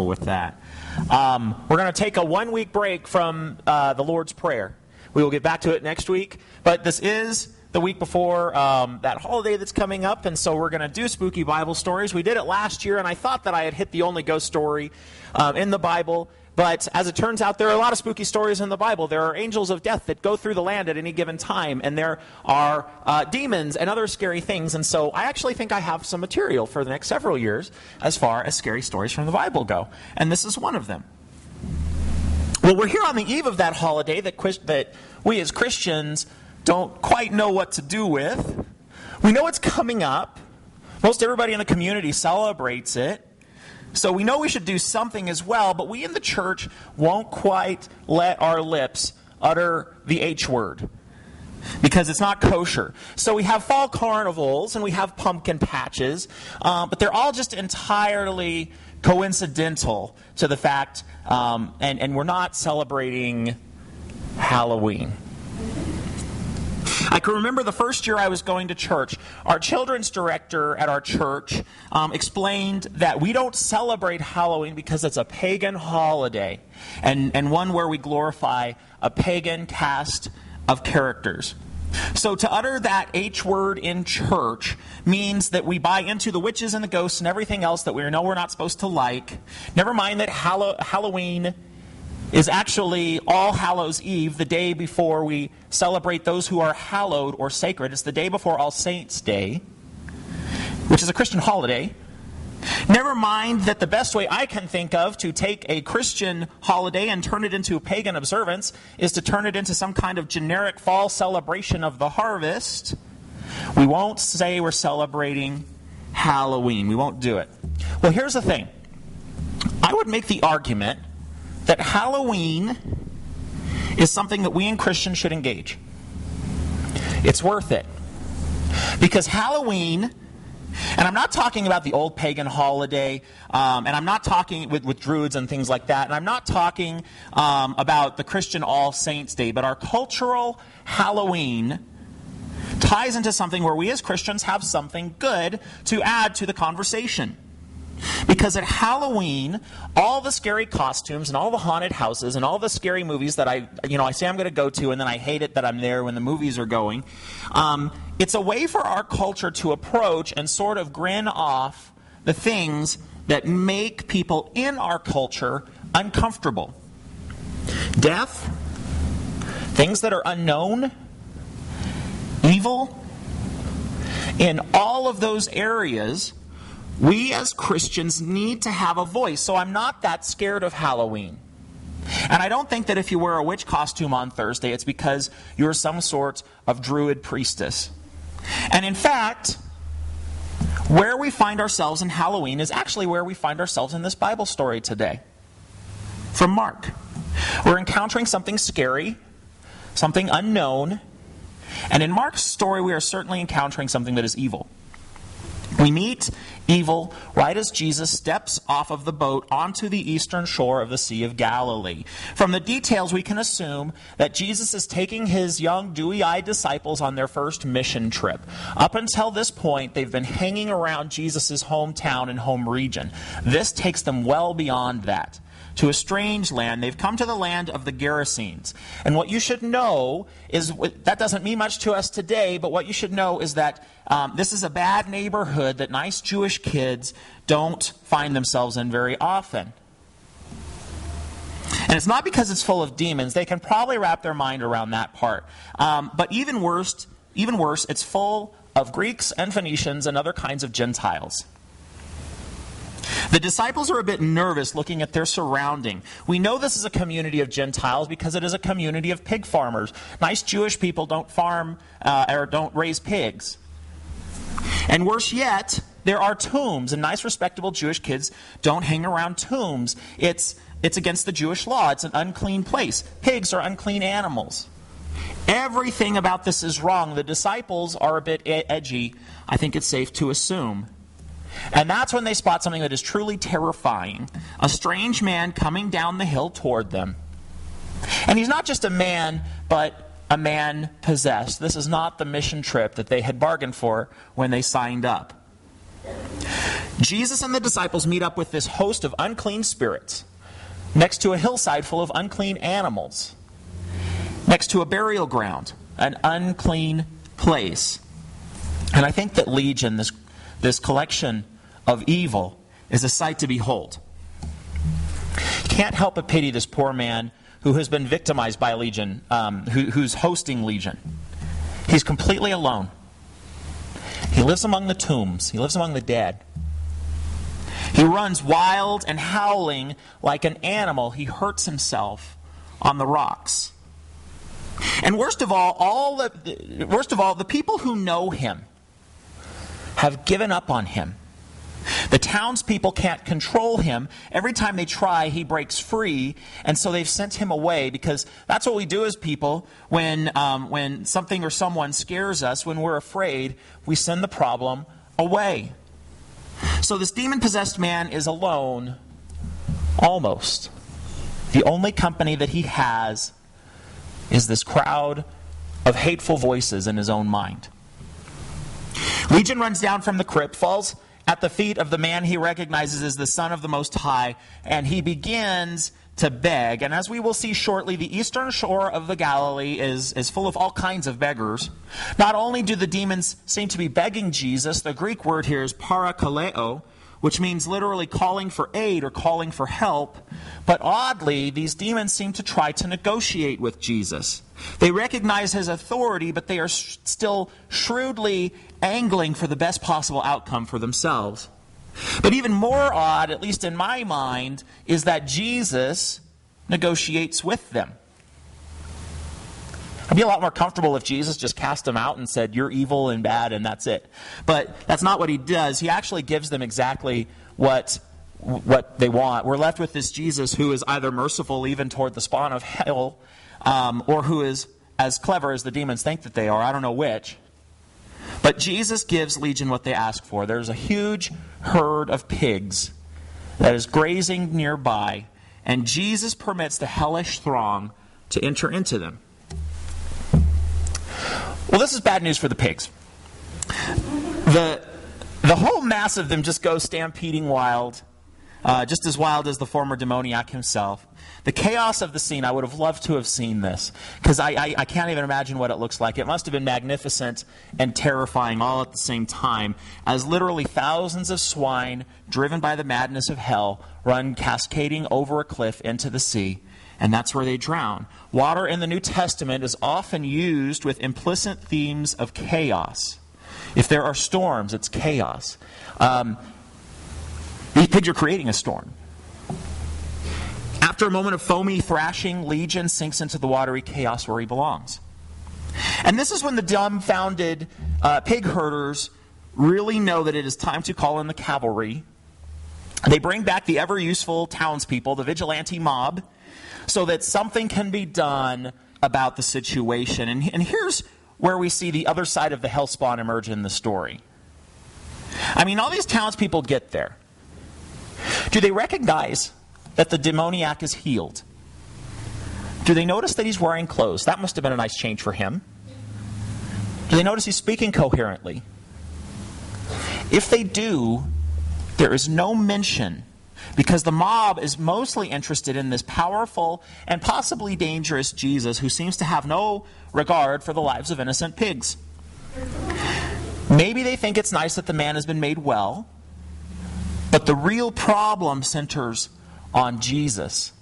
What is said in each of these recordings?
trouble with that. We're going to take a 1-week break from the Lord's Prayer. We will get back to it next week, but this is the week before that holiday that's coming up, and so we're going to do spooky Bible stories. We did it last year, and I thought that I had hit the only ghost story in the Bible, but as it turns out, there are a lot of spooky stories in the Bible. There are angels of death that go through the land at any given time, and there are demons and other scary things, and so I actually think I have some material for the next several years as far as scary stories from the Bible go, and this is one of them. Well, we're here on the eve of that holiday that we as Christians don't quite know what to do with. We know it's coming up. Most everybody in the community celebrates it. So we know we should do something as well, but we in the church won't quite let our lips utter the H word because it's not kosher. So we have fall carnivals and we have pumpkin patches, but they're all just entirely coincidental to the fact, and we're not celebrating Halloween. I can remember the first year I was going to church, our children's director at our church explained that we don't celebrate Halloween because it's a pagan holiday, and one where we glorify a pagan cast of characters. So to utter that H word in church means that we buy into the witches and the ghosts and everything else that we know we're not supposed to like. Never mind that Halloween is actually All Hallows Eve, the day before we celebrate those who are hallowed or sacred. It's the day before All Saints' Day, which is a Christian holiday. Never mind that the best way I can think of to take a Christian holiday and turn it into a pagan observance is to turn it into some kind of generic fall celebration of the harvest. We won't say we're celebrating Halloween. We won't do it. Well, here's the thing. I would make the argument that Halloween is something that we in Christians should engage. It's worth it. Because Halloween, and I'm not talking about the old pagan holiday, and I'm not talking with Druids and things like that, and I'm not talking about the Christian All Saints' Day, but our cultural Halloween ties into something where we as Christians have something good to add to the conversation. Because at Halloween, all the scary costumes and all the haunted houses and all the scary movies that I say I'm going to go to and then I hate it that I'm there when the movies are going, it's a way for our culture to approach and sort of grin off the things that make people in our culture uncomfortable. Death, things that are unknown, evil. In all of those areas, we as Christians need to have a voice. So I'm not that scared of Halloween. And I don't think that if you wear a witch costume on Thursday, it's because you're some sort of Druid priestess. And in fact, where we find ourselves in Halloween is actually where we find ourselves in this Bible story today. From Mark. We're encountering something scary, something unknown, and in Mark's story we are certainly encountering something that is evil. We meet evil right as Jesus steps off of the boat onto the eastern shore of the Sea of Galilee. From the details, we can assume that Jesus is taking his young, dewy-eyed disciples on their first mission trip. Up until this point, they've been hanging around Jesus' hometown and home region. This takes them well beyond that, to a strange land. They've come to the land of the Gerasenes. And what you should know is, that doesn't mean much to us today, but what you should know is that this is a bad neighborhood that nice Jewish kids don't find themselves in very often. And it's not because it's full of demons. They can probably wrap their mind around that part. But even worse, it's full of Greeks and Phoenicians and other kinds of Gentiles. The disciples are a bit nervous looking at their surrounding. We know this is a community of Gentiles because it is a community of pig farmers. Nice Jewish people don't farm or don't raise pigs. And worse yet, there are tombs, and nice respectable Jewish kids don't hang around tombs. It's against the Jewish law. It's an unclean place. Pigs are unclean animals. Everything about this is wrong. The disciples are a bit edgy, I think it's safe to assume. And that's when they spot something that is truly terrifying. A strange man coming down the hill toward them. And he's not just a man, but a man possessed. This is not the mission trip that they had bargained for when they signed up. Jesus and the disciples meet up with this host of unclean spirits next to a hillside full of unclean animals, next to a burial ground, an unclean place. And I think that Legion, this collection of evil, is a sight to behold. You can't help but pity this poor man who has been victimized by Legion, who's hosting Legion. He's completely alone. He lives among the tombs. He lives among the dead. He runs wild and howling like an animal. He hurts himself on the rocks. And worst of all, the people who know him have given up on him. The townspeople can't control him. Every time they try, he breaks free, and so they've sent him away, because that's what we do as people when something or someone scares us, when we're afraid, we send the problem away. So this demon-possessed man is alone, almost. The only company that he has is this crowd of hateful voices in his own mind. Legion runs down from the crypt, falls at the feet of the man he recognizes as the Son of the Most High, and he begins to beg. And as we will see shortly, the eastern shore of the Galilee is full of all kinds of beggars. Not only do the demons seem to be begging Jesus, the Greek word here is parakaleo, which means literally calling for aid or calling for help. But oddly, these demons seem to try to negotiate with Jesus. They recognize his authority, but they are still shrewdly angling for the best possible outcome for themselves. But even more odd, at least in my mind, is that Jesus negotiates with them. I'd be a lot more comfortable if Jesus just cast them out and said, "You're evil and bad," and that's it. But that's not what he does. He actually gives them exactly what they want. We're left with this Jesus who is either merciful even toward the spawn of hell, or who is as clever as the demons think that they are. I don't know which. But Jesus gives Legion what they ask for. There's a huge herd of pigs that is grazing nearby, and Jesus permits the hellish throng to enter into them. Well, this is bad news for the pigs. The whole mass of them just goes stampeding wild, just as wild as the former demoniac himself. The chaos of the scene, I would have loved to have seen this, because I can't even imagine what it looks like. It must have been magnificent and terrifying all at the same time, as literally thousands of swine, driven by the madness of hell, run cascading over a cliff into the sea. And that's where they drown. Water in the New Testament is often used with implicit themes of chaos. If there are storms, it's chaos. These pigs are creating a storm. After a moment of foamy thrashing, Legion sinks into the watery chaos where he belongs. And this is when the dumbfounded pig herders really know that it is time to call in the cavalry. They bring back the ever-useful townspeople, the vigilante mob, so that something can be done about the situation. And here's where we see the other side of the hellspawn emerge in the story. I mean, all these townspeople get there. Do they recognize that the demoniac is healed? Do they notice that he's wearing clothes? That must have been a nice change for him. Do they notice he's speaking coherently? If they do, there is no mention, because the mob is mostly interested in this powerful and possibly dangerous Jesus who seems to have no regard for the lives of innocent pigs. Maybe they think it's nice that the man has been made well, but the real problem centers on Jesus.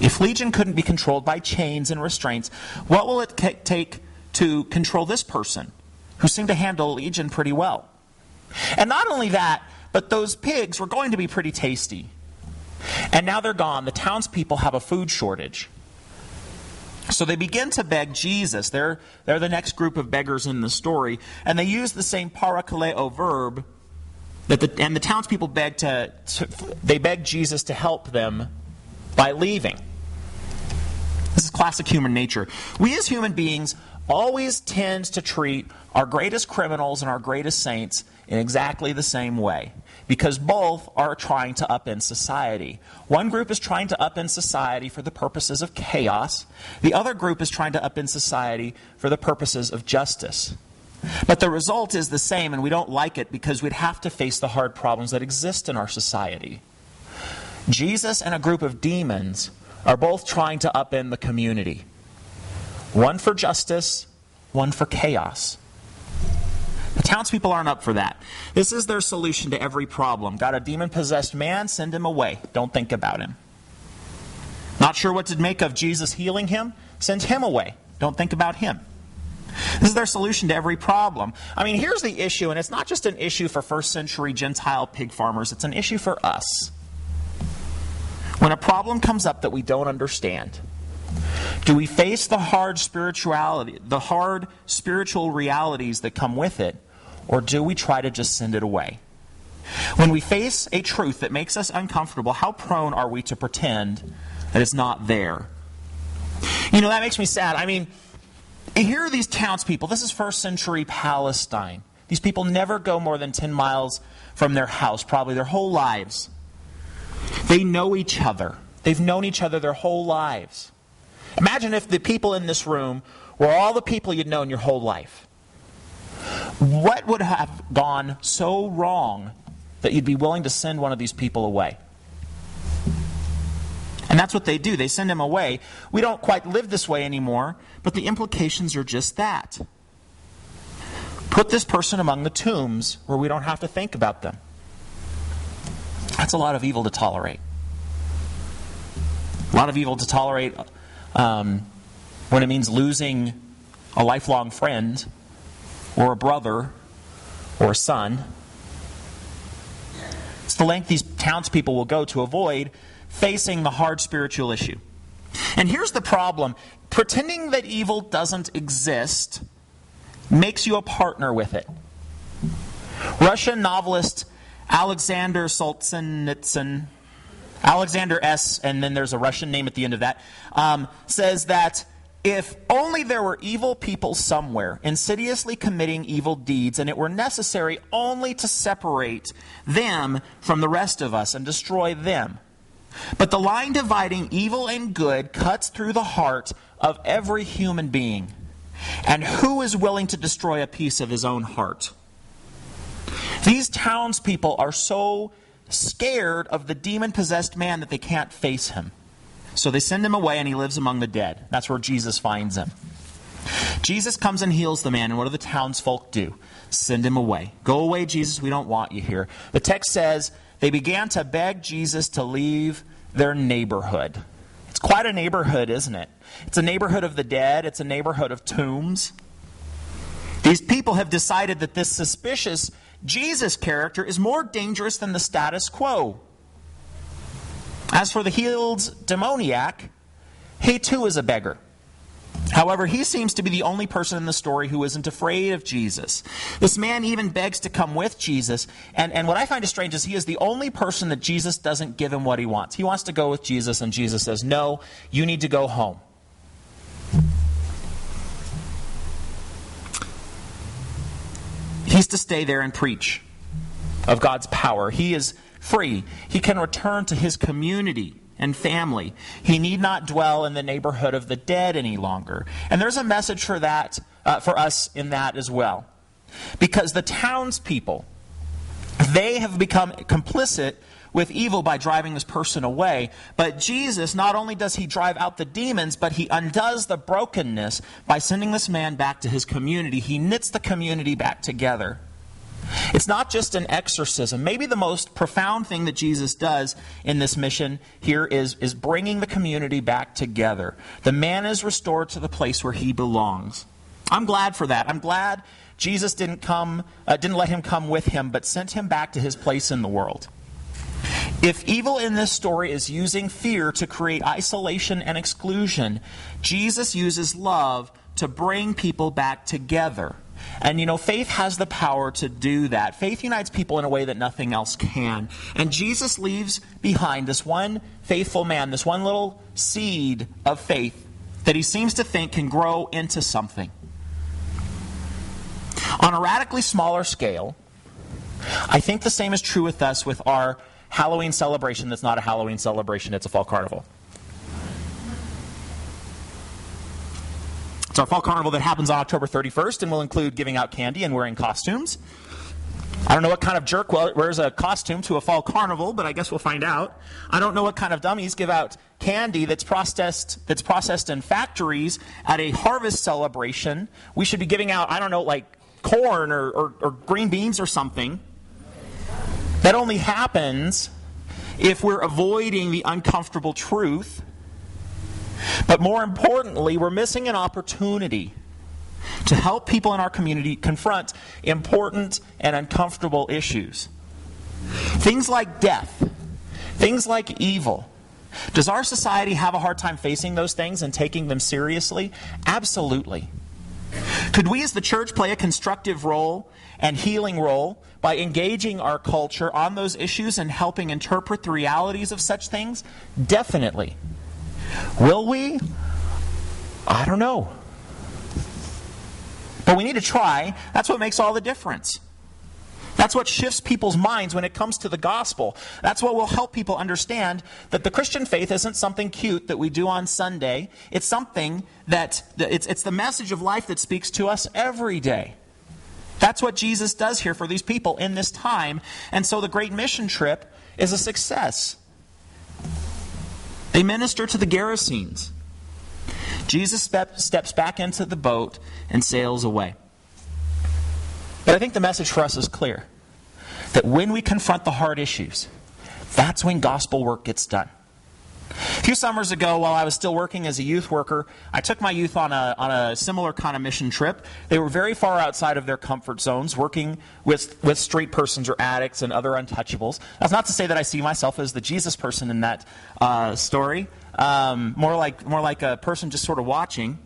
If Legion couldn't be controlled by chains and restraints, what will it take to control this person who seemed to handle Legion pretty well? And not only that, but those pigs were going to be pretty tasty. And now they're gone. The townspeople have a food shortage. So they begin to beg Jesus. They're the next group of beggars in the story. And they use the same parakaleo verb. And the townspeople beg Jesus to help them by leaving. This is classic human nature. We as human beings always tend to treat our greatest criminals and our greatest saints in exactly the same way, because both are trying to upend society. One group is trying to upend society for the purposes of chaos. The other group is trying to upend society for the purposes of justice. But the result is the same, and we don't like it because we'd have to face the hard problems that exist in our society. Jesus and a group of demons are both trying to upend the community. One for justice, one for chaos. The townspeople aren't up for that. This is their solution to every problem. Got a demon-possessed man? Send him away. Don't think about him. Not sure what to make of Jesus healing him? Send him away. Don't think about him. This is their solution to every problem. I mean, here's the issue, and it's not just an issue for first century Gentile pig farmers. It's an issue for us. When a problem comes up that we don't understand, do we face the hard spiritual realities that come with it, or do we try to just send it away? When we face a truth that makes us uncomfortable, how prone are we to pretend that it's not there? You know, that makes me sad. I mean, here are these townspeople. This is first century Palestine. These people never go more than 10 miles from their house, probably their whole lives. They know each other. They've known each other their whole lives. Imagine if the people in this room were all the people you'd known your whole life. What would have gone so wrong that you'd be willing to send one of these people away? And that's what they do. They send him away. We don't quite live this way anymore, but the implications are just that. Put this person among the tombs where we don't have to think about them. That's a lot of evil to tolerate. A lot of evil to tolerate when it means losing a lifelong friend or a brother or a son. It's the length these townspeople will go to avoid facing the hard spiritual issue. And here's the problem. Pretending that evil doesn't exist makes you a partner with it. Russian novelist Alexander Solzhenitsyn, Alexander S., and then there's a Russian name at the end of that, says that if only there were evil people somewhere insidiously committing evil deeds, and it were necessary only to separate them from the rest of us and destroy them. But the line dividing evil and good cuts through the heart of every human being. And who is willing to destroy a piece of his own heart? These townspeople are so scared of the demon-possessed man that they can't face him. So they send him away and he lives among the dead. That's where Jesus finds him. Jesus comes and heals the man, and what do the townsfolk do? Send him away. Go away, Jesus, we don't want you here. The text says they began to beg Jesus to leave their neighborhood. It's quite a neighborhood, isn't it? It's a neighborhood of the dead. It's a neighborhood of tombs. These people have decided that this suspicious Jesus character is more dangerous than the status quo. As for the healed demoniac, he too is a beggar. However, he seems to be the only person in the story who isn't afraid of Jesus. This man even begs to come with Jesus. And what I find strange is he is the only person that Jesus doesn't give him what he wants. He wants to go with Jesus, and Jesus says, no, you need to go home. He's to stay there and preach of God's power. He is free. He can return to his community and family. He need not dwell in the neighborhood of the dead any longer. And there's a message for that, for us in that as well. Because the townspeople, they have become complicit with evil by driving this person away. But Jesus, not only does he drive out the demons, but he undoes the brokenness by sending this man back to his community. He knits the community back together. It's not just an exorcism. Maybe the most profound thing that Jesus does in this mission here is bringing the community back together. The man is restored to the place where he belongs. I'm glad for that. I'm glad Jesus didn't let him come with him, but sent him back to his place in the world. If evil in this story is using fear to create isolation and exclusion, Jesus uses love to bring people back together. And you know, faith has the power to do that. Faith unites people in a way that nothing else can. And Jesus leaves behind this one faithful man, this one little seed of faith that he seems to think can grow into something. On a radically smaller scale, I think the same is true with us with our Halloween celebration that's not a Halloween celebration, it's a fall carnival. It's our fall carnival that happens on October 31st and will include giving out candy and wearing costumes. I don't know what kind of jerk wears a costume to a fall carnival, but I guess we'll find out. I don't know what kind of dummies give out candy that's processed in factories at a harvest celebration. We should be giving out, I don't know, like corn or green beans or something. That only happens if we're avoiding the uncomfortable truth. But more importantly, we're missing an opportunity to help people in our community confront important and uncomfortable issues. Things like death, things like evil. Does our society have a hard time facing those things and taking them seriously? Absolutely. Could we as the church play a constructive role and healing role by engaging our culture on those issues and helping interpret the realities of such things? Definitely. Will we? I don't know. But we need to try. That's what makes all the difference. That's what shifts people's minds when it comes to the gospel. That's what will help people understand that the Christian faith isn't something cute that we do on Sunday. It's something it's the message of life that speaks to us every day. That's what Jesus does here for these people in this time. And so the Great Mission Trip is a success. They minister to the Gerasenes. Jesus steps back into the boat and sails away. But I think the message for us is clear. That when we confront the hard issues, that's when gospel work gets done. A few summers ago, while I was still working as a youth worker, I took my youth on a similar kind of mission trip. They were very far outside of their comfort zones, working with straight persons or addicts and other untouchables. That's not to say that I see myself as the Jesus person in that story. More like a person just sort of watching.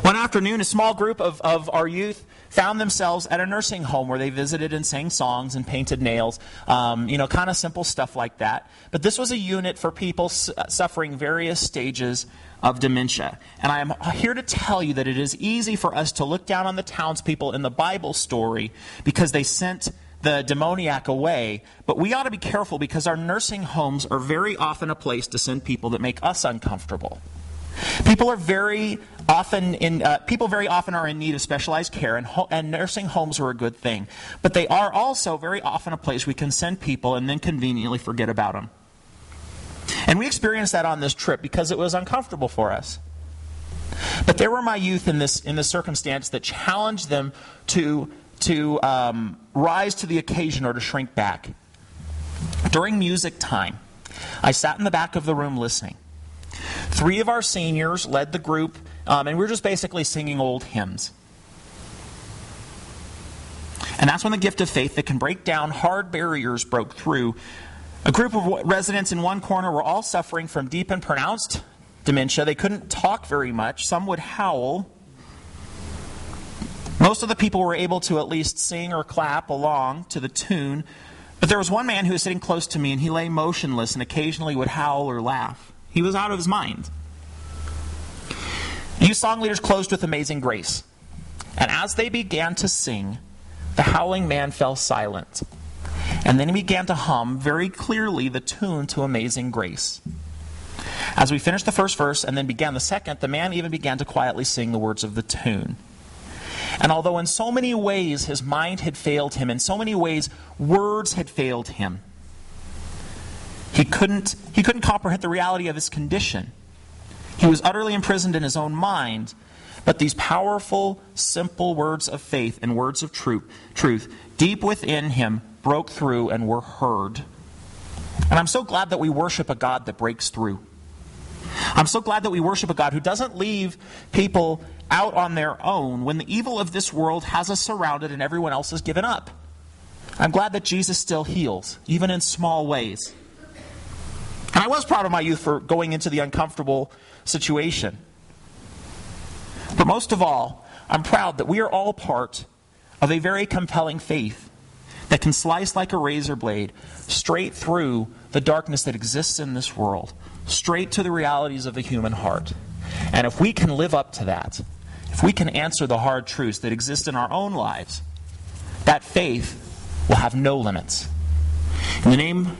One afternoon, a small group of our youth found themselves at a nursing home where they visited and sang songs and painted nails, kind of simple stuff like that. But this was a unit for people suffering various stages of dementia. And I am here to tell you that it is easy for us to look down on the townspeople in the Bible story because they sent the demoniac away. But we ought to be careful because our nursing homes are very often a place to send people that make us uncomfortable. People very often are in need of specialized care, and nursing homes are a good thing. But they are also very often a place we can send people and then conveniently forget about them. And we experienced that on this trip because it was uncomfortable for us. But there were my youth in this circumstance that challenged them to rise to the occasion or to shrink back. During music time, I sat in the back of the room listening. 3 of our seniors led the group, and we were just basically singing old hymns. And that's when the gift of faith that can break down hard barriers broke through. A group of residents in one corner were all suffering from deep and pronounced dementia. They couldn't talk very much. Some would howl. Most of the people were able to at least sing or clap along to the tune. But there was one man who was sitting close to me, and he lay motionless and occasionally would howl or laugh. He was out of his mind. You song leaders closed with Amazing Grace. And as they began to sing, the howling man fell silent. And then he began to hum very clearly the tune to Amazing Grace. As we finished the first verse and then began the second, the man even began to quietly sing the words of the tune. And although in so many ways his mind had failed him, in so many ways words had failed him, He couldn't comprehend the reality of his condition. He was utterly imprisoned in his own mind. But these powerful, simple words of faith and words of truth deep within him broke through and were heard. And I'm so glad that we worship a God that breaks through. I'm so glad that we worship a God who doesn't leave people out on their own when the evil of this world has us surrounded and everyone else has given up. I'm glad that Jesus still heals, even in small ways. And I was proud of my youth for going into the uncomfortable situation. But most of all, I'm proud that we are all part of a very compelling faith that can slice like a razor blade straight through the darkness that exists in this world, straight to the realities of the human heart. And if we can live up to that, if we can answer the hard truths that exist in our own lives, that faith will have no limits. In the name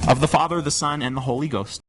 of the Father, the Son, and the Holy Ghost.